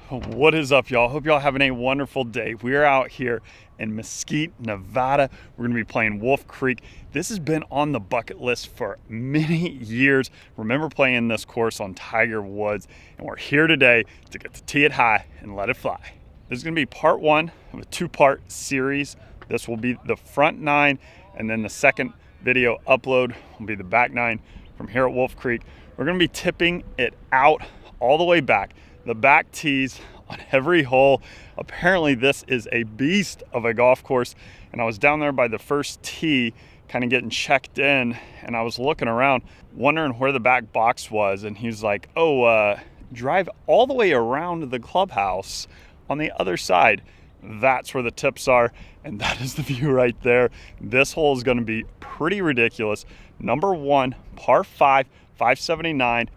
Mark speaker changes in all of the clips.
Speaker 1: What is up, y'all? Hope y'all having a wonderful day. We are out here in Mesquite, Nevada. We're gonna be playing Wolf Creek. This has been on the bucket list for many years. Remember playing this course on Tiger Woods, and we're here today to get to tee it high and let it fly. This is gonna be part one of a two-part series. This will be the front nine, and then the second video upload will be the back nine from here at Wolf Creek. We're gonna be tipping it out all the way back. The back tees on every hole. Apparently this is a beast of a golf course, and I was down there by the first tee kind of getting checked in, and I was looking around wondering where the back box was, and he's like, drive all the way around the clubhouse on the other side. That's where the tips are, and that is the view right there. This hole is going to be pretty ridiculous. Number one, par 5, 579.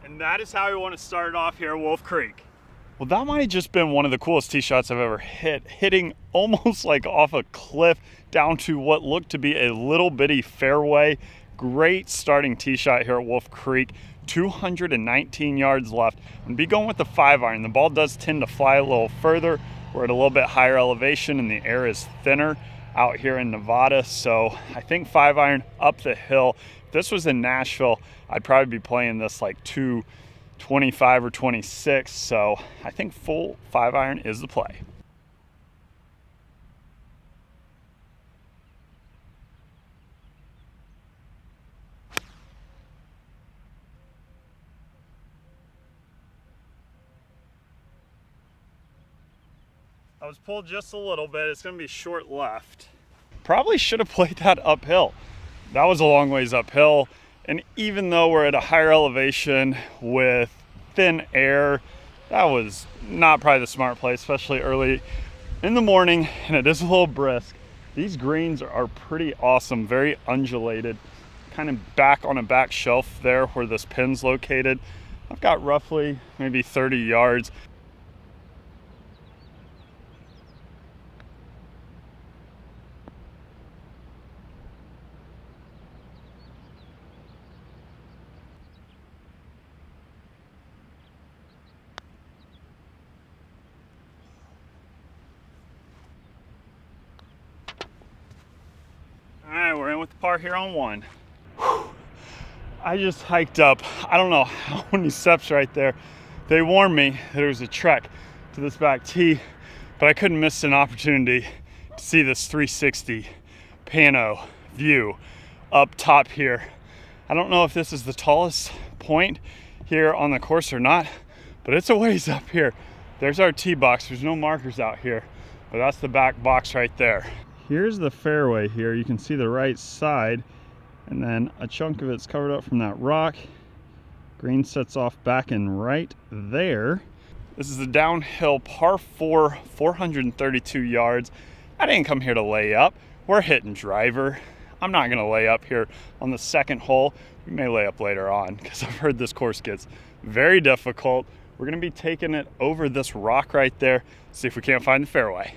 Speaker 1: And that is how we want to start it off here at Wolf Creek. Well, that might have just been one of the coolest tee shots I've ever hit, hitting almost like off a cliff down to what looked to be a little bitty fairway. Great starting tee shot here at Wolf Creek. 219 yards left. I'm gonna be going with the 5-iron. The ball does tend to fly a little further. We're at a little bit higher elevation and the air is thinner out here in Nevada. So I think 5-iron up the hill. If this was in Nashville, I'd probably be playing this like 225 or 26. So I think full 5-iron is the play. I was pulled just a little bit. It's going to be short left. Probably should have played that uphill. That was a long ways uphill. And even though we're at a higher elevation with thin air, that was not probably the smart play, especially early in the morning. And it is a little brisk. These greens are pretty awesome, very undulated. Kind of back on a back shelf there where this pin's located. I've got roughly maybe 30 yards. All right, we're in with the par here on one. Whew. I just hiked up, I don't know how many steps right there. They warned me there was a trek to this back tee, but I couldn't miss an opportunity to see this 360 pano view up top here. I don't know if this is the tallest point here on the course or not, but it's a ways up here. There's our tee box. There's no markers out here, but that's the back box right there. Here's the fairway here. You can see the right side, and then a chunk of it's covered up from that rock. Green sets off back and right there. This is the downhill par 4, 432 yards. I didn't come here to lay up. We're hitting driver. I'm not gonna lay up here on the second hole. We may lay up later on because I've heard this course gets very difficult. We're gonna be taking it over this rock right there, see if we can't find the fairway.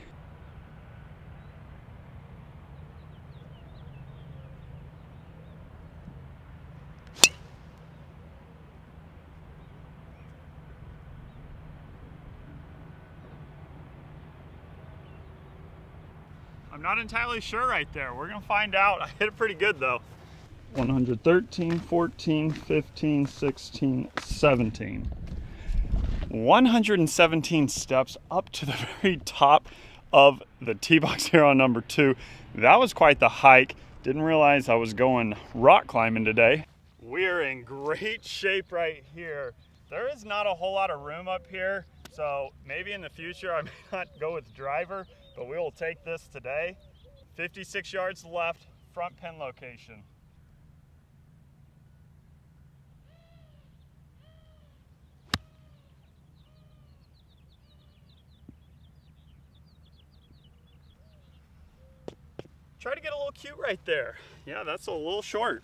Speaker 1: I'm not entirely sure right there. We're gonna find out. I hit it pretty good though. 113, 14, 15, 16, 17. 117 steps up to the very top of the tee box here on number 2. That was quite the hike. Didn't realize I was going rock climbing today. We are in great shape right here. There is not a whole lot of room up here, so maybe in the future I may not go with driver, but we will take this today. 56 yards left, front pin location. Try to get a little cute right there. Yeah, that's a little short.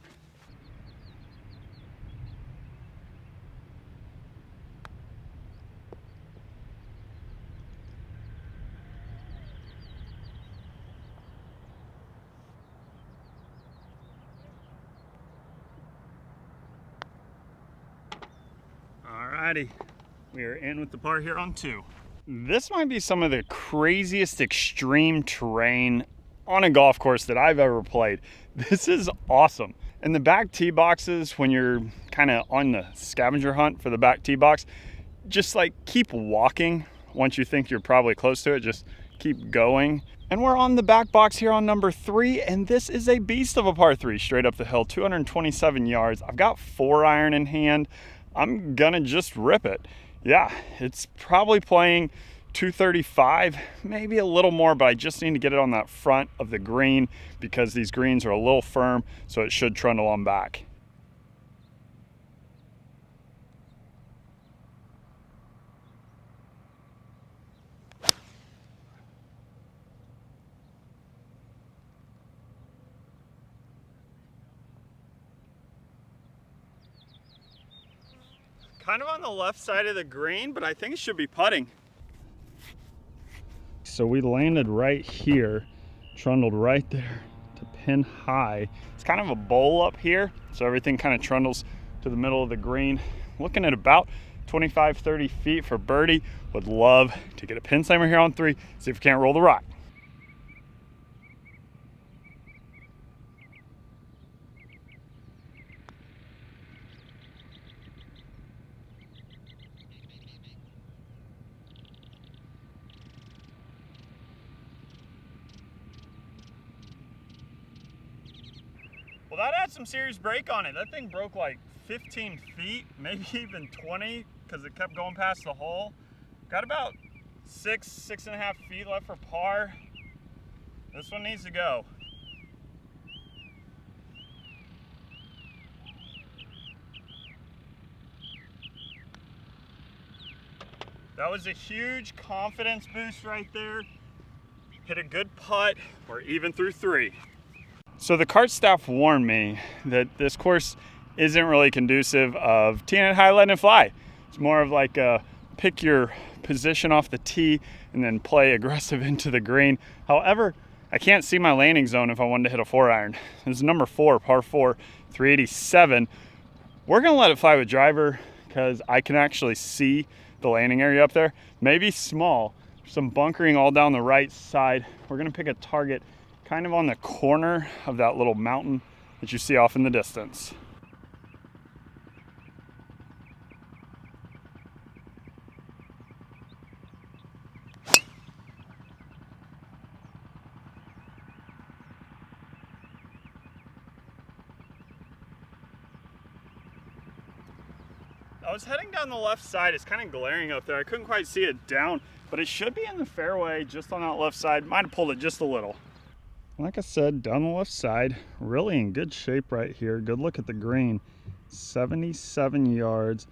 Speaker 1: Alrighty, we are in with the par here on 2. This might be some of the craziest extreme terrain on a golf course that I've ever played. This is awesome. And the back tee boxes, when you're kind of on the scavenger hunt for the back tee box, just like keep walking. Once you think you're probably close to it, just keep going. And we're on the back box here on number 3, and this is a beast of a par 3 straight up the hill, 227 yards. I've got 4-iron in hand. I'm gonna just rip it. Yeah, it's probably playing 235, maybe a little more, but I just need to get it on that front of the green because these greens are a little firm, so it should trundle on back. Kind of on the left side of the green, but I think it should be putting. So we landed right here, trundled right there to pin high. It's kind of a bowl up here, so everything kind of trundles to the middle of the green. Looking at about 25, 30 feet for birdie. Would love to get a pin slammer here on 3, see if we can't roll the rock. Well, that had some serious break on it. That thing broke like 15 feet, maybe even 20, because it kept going past the hole. Got about 6.5 feet left for par. This one needs to go. That was a huge confidence boost right there. Hit a good putt. We're even through 3. So the cart staff warned me that this course isn't really conducive of teeing it high, letting it fly. It's more of like a pick your position off the tee and then play aggressive into the green. However, I can't see my landing zone if I wanted to hit a 4-iron. This is number 4, par 4, 387. We're gonna let it fly with driver because I can actually see the landing area up there. Maybe small, some bunkering all down the right side. We're gonna pick a target kind of on the corner of that little mountain that you see off in the distance. I was heading down the left side. It's kind of glaring up there. I couldn't quite see it down, but it should be in the fairway just on that left side. Might have pulled it just a little. Like I said, down the left side, really in good shape right here. Good look at the green. 77 yards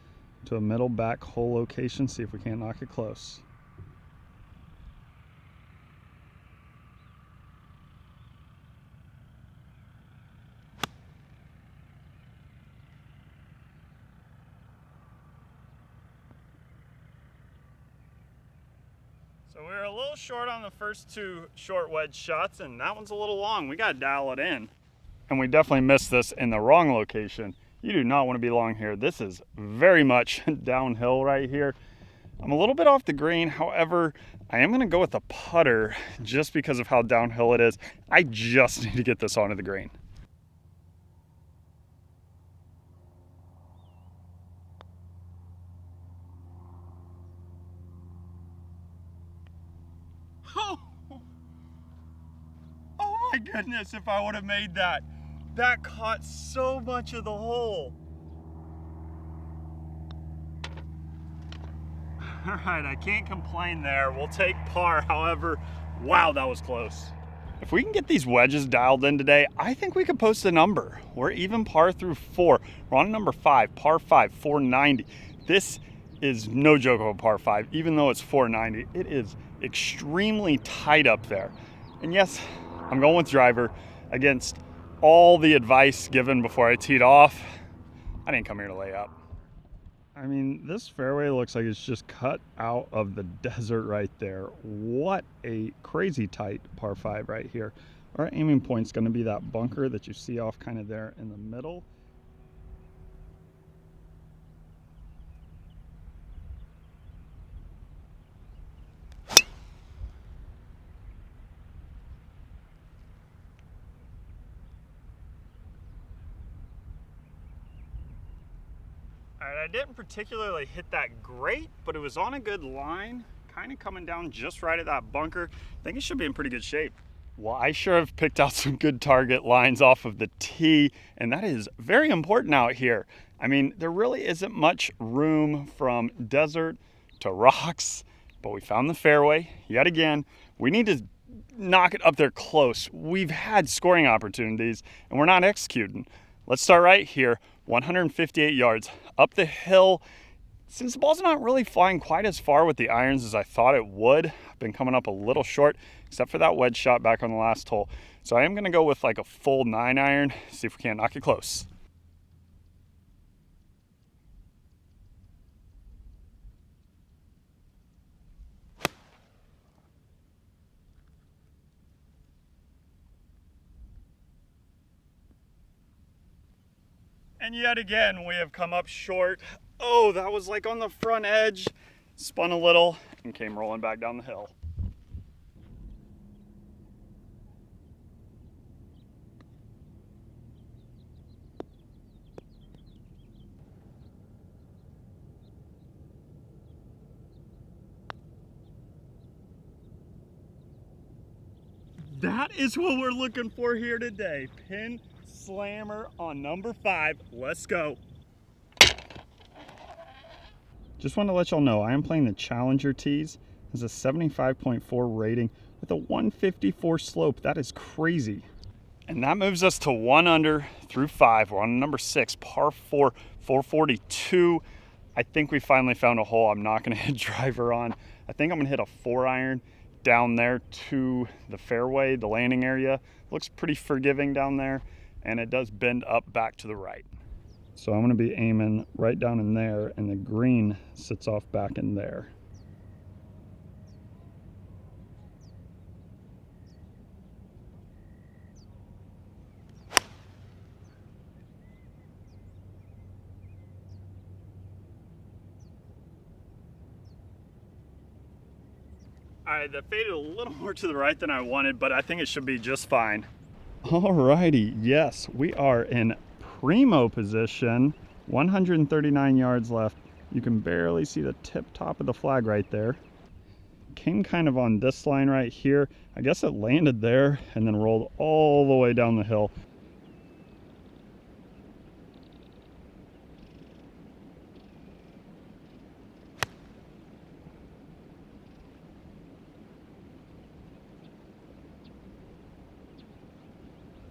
Speaker 1: to a middle back hole location. See if we can't knock it close. So we were a little short on the first 2 short wedge shots, and that one's a little long. We got to dial it in. And we definitely missed this in the wrong location. You do not want to be long here. This is very much downhill right here. I'm a little bit off the green. However, I am going to go with a putter just because of how downhill it is. I just need to get this onto the green. Oh my goodness, if I would have made that. That caught so much of the hole. All right, I can't complain there. We'll take par. However, wow, that was close. If we can get these wedges dialed in today, I think we could post a number. We're even par through 4. We're on number 5, par 5, 490. This is no joke of a par 5, even though it's 490. It is extremely tight up there. And yes, I'm going with driver against all the advice given before I teed off. I didn't come here to lay up. I mean, this fairway looks like it's just cut out of the desert right there. What a crazy tight par 5 right here. Our aiming point's going to be that bunker that you see off kind of there in the middle. All right, I didn't particularly hit that great, but it was on a good line, kind of coming down just right at that bunker. I think it should be in pretty good shape. Well, I sure have picked out some good target lines off of the tee, and that is very important out here. I mean, there really isn't much room from desert to rocks, but we found the fairway yet again. We need to knock it up there close. We've had scoring opportunities, and we're not executing. Let's start right here, 158 yards up the hill. Since the ball's not really flying quite as far with the irons as I thought it would, I've been coming up a little short, except for that wedge shot back on the last hole. So I am gonna go with like a full 9-iron, see if we can't knock it close. And yet again, we have come up short. Oh, that was like on the front edge, spun a little, and came rolling back down the hill. That is what we're looking for here today. Pin slammer on number 5. Let's go. Just want to let y'all know I am playing the Challenger tees. It's a 75.4 rating with a 154 slope. That is crazy. And that moves us to 1 under through 5. We're on number 6, par 4, 442. I think we finally found a hole I'm not going to hit driver on. I think I'm going to hit a 4-iron down there to the fairway, the landing area. Looks pretty forgiving down there, and it does bend up back to the right. So I'm going to be aiming right down in there, and the green sits off back in there. All right, that faded a little more to the right than I wanted, but I think it should be just fine. Alrighty, yes, we are in primo position, 139 yards left. You can barely see the tip top of the flag right there. Came kind of on this line right here. I guess it landed there and then rolled all the way down the hill.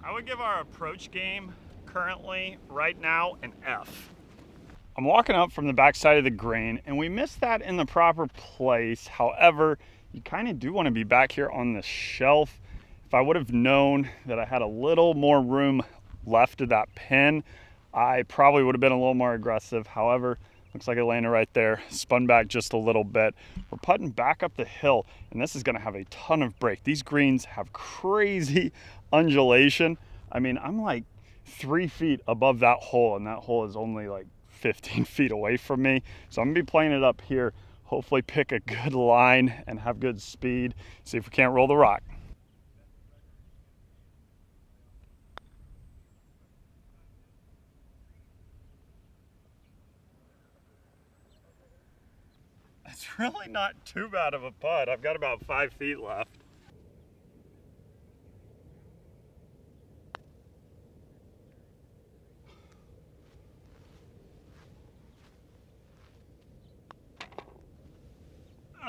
Speaker 1: I would give our approach game currently right now an F. I'm walking up from the backside of the green, and we missed that in the proper place. However, you kind of do want to be back here on the shelf. If I would have known that I had a little more room left of that pin, I probably would have been a little more aggressive. However, looks like it landed right there, spun back just a little bit. We're putting back up the hill, and this is going to have a ton of break. These greens have crazy undulation. I mean, I'm like 3 feet above that hole, and that hole is only like 15 feet away from me. So I'm gonna be playing it up here, hopefully pick a good line and have good speed, see if we can't roll the rock. It's really not too bad of a putt. I've got about 5 feet left.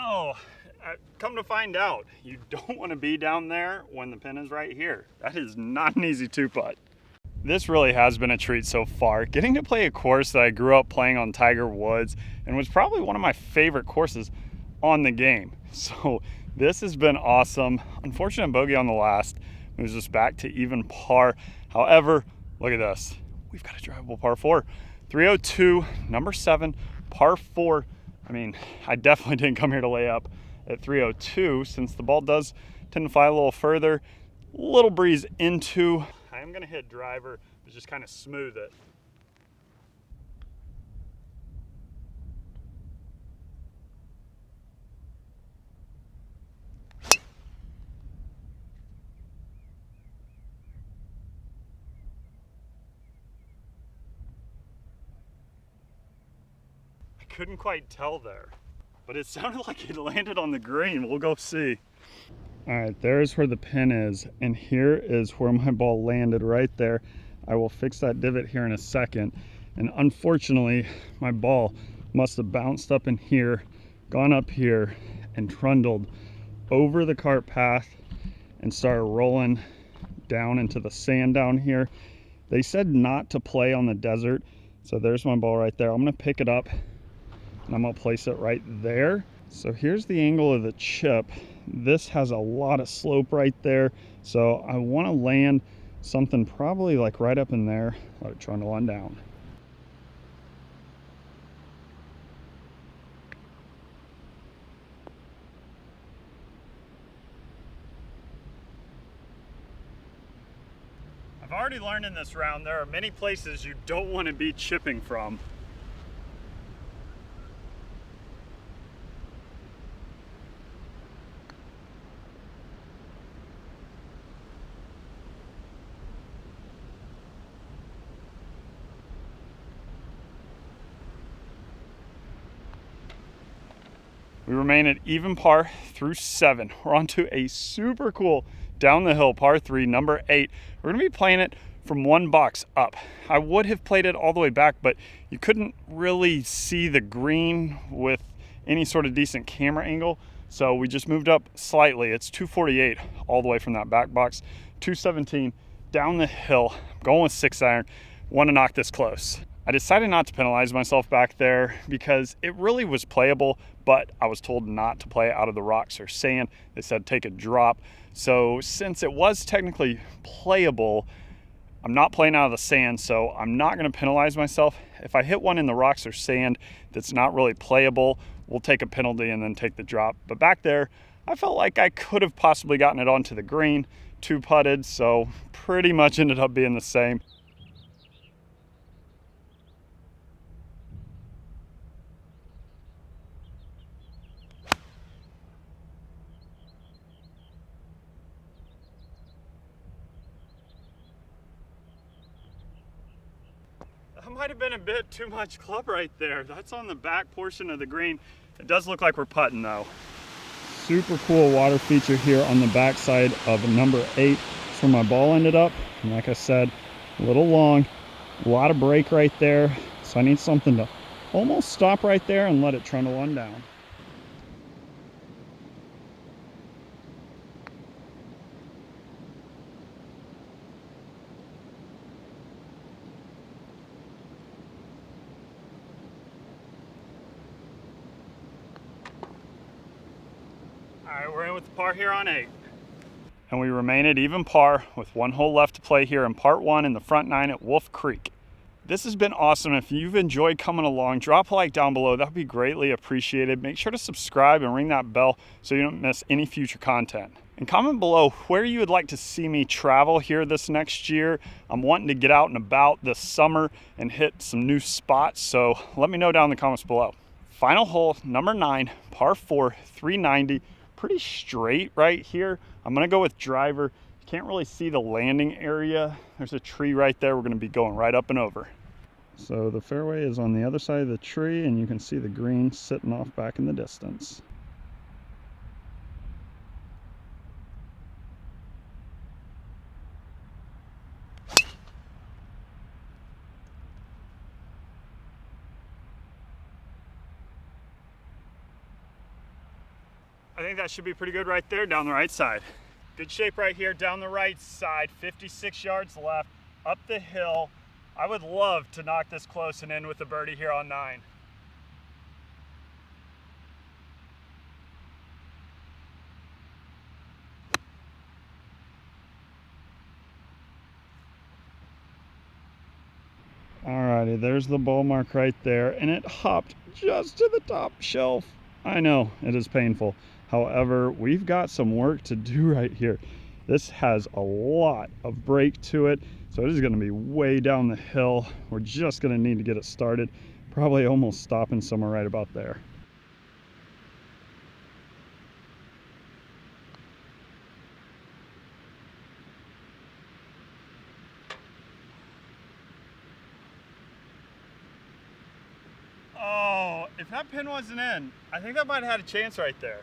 Speaker 1: Oh, come to find out, you don't want to be down there when the pin is right here. That is not an easy 2-putt. This really has been a treat so far. Getting to play a course that I grew up playing on Tiger Woods and was probably one of my favorite courses on the game. So this has been awesome. Unfortunate bogey on the last moves us back to even par. However, look at this. We've got a drivable par 4. 302, number 7, par 4. I mean, I definitely didn't come here to lay up at 302 since the ball does tend to fly a little further. Little breeze into. I am going to hit driver, but just kind of smooth it. couldn't quite tell there, but it sounded like it landed on the green. We'll go see. All right, there's where the pin is, and here is where my ball landed right there. I will fix that divot here in a second. And unfortunately, my ball must have bounced up in here, gone up here, and trundled over the cart path and started rolling down into the sand down here. They said not to play on the desert, so there's my ball right there. I'm gonna pick it up and I'm gonna place it right there. So here's the angle of the chip. This has a lot of slope right there, so I want to land something probably like right up in there. Let it trundle on down. I've already learned in this round there are many places you don't want to be chipping from. We remain at even par through 7. We're on to a super cool down the hill par 3, number 8. We're gonna be playing it from 1 box up. I would have played it all the way back, but you couldn't really see the green with any sort of decent camera angle. So we just moved up slightly. It's 248 all the way from that back box, 217 down the hill. I'm going with 6-iron, want to knock this close. I decided not to penalize myself back there because it really was playable, but I was told not to play out of the rocks or sand. They said take a drop. So since it was technically playable, I'm not playing out of the sand, so I'm not gonna penalize myself. If I hit one in the rocks or sand that's not really playable, we'll take a penalty and then take the drop. But back there, I felt like I could have possibly gotten it onto the green, 2-putted, so pretty much ended up being the same. That might have been a bit too much club right there. That's on the back portion of the green. It does look like we're putting though. Super cool water feature here on the back side of number 8. That's where my ball ended up. And like I said, a little long, a lot of break right there. So I need something to almost stop right there and let it trundle on down. All right, we're in with the par here on 8. And we remain at even par with 1 hole left to play here in part 1 in the front 9 at Wolf Creek. This has been awesome. If you've enjoyed coming along, drop a like down below. That would be greatly appreciated. Make sure to subscribe and ring that bell so you don't miss any future content. And comment below where you would like to see me travel here this next year. I'm wanting to get out and about this summer and hit some new spots, so let me know down in the comments below. Final hole, number 9, par 4, 390. Pretty straight right here. I'm gonna go with driver. You can't really see the landing area. There's a tree right there. We're gonna be going right up and over. So the fairway is on the other side of the tree, and you can see the green sitting off back in the distance. I think that should be pretty good right there down the right side. Good shape right here down the right side, 56 yards left, up the hill. I would love to knock this close and end with a birdie here on 9. Alrighty, there's the ball mark right there, and it hopped just to the top shelf. I know, it is painful. However, we've got some work to do right here. This has a lot of break to it, so it is going to be way down the hill. We're just going to need to get it started, probably almost stopping somewhere right about there. Oh, if that pin wasn't in, I think that might have had a chance right there.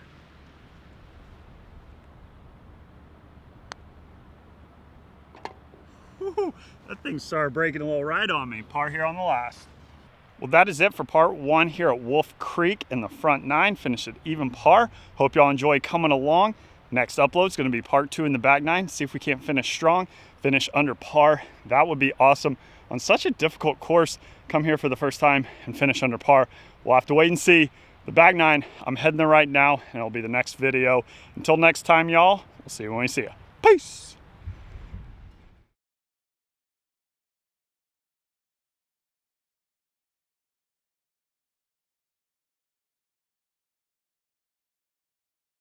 Speaker 1: Woo-hoo, that thing started breaking a little right on me. Par here on the last. Well, that is it for part 1 here at Wolf Creek in the front 9. Finished at even par. Hope y'all enjoy coming along. Next upload is going to be part 2 in the back 9. See if we can't finish strong, finish under par. That would be awesome. On such a difficult course, come here for the first time and finish under par. We'll have to wait and see. The back 9, I'm heading there right now, and it'll be the next video. Until next time, y'all, we'll see you when we see you. Peace.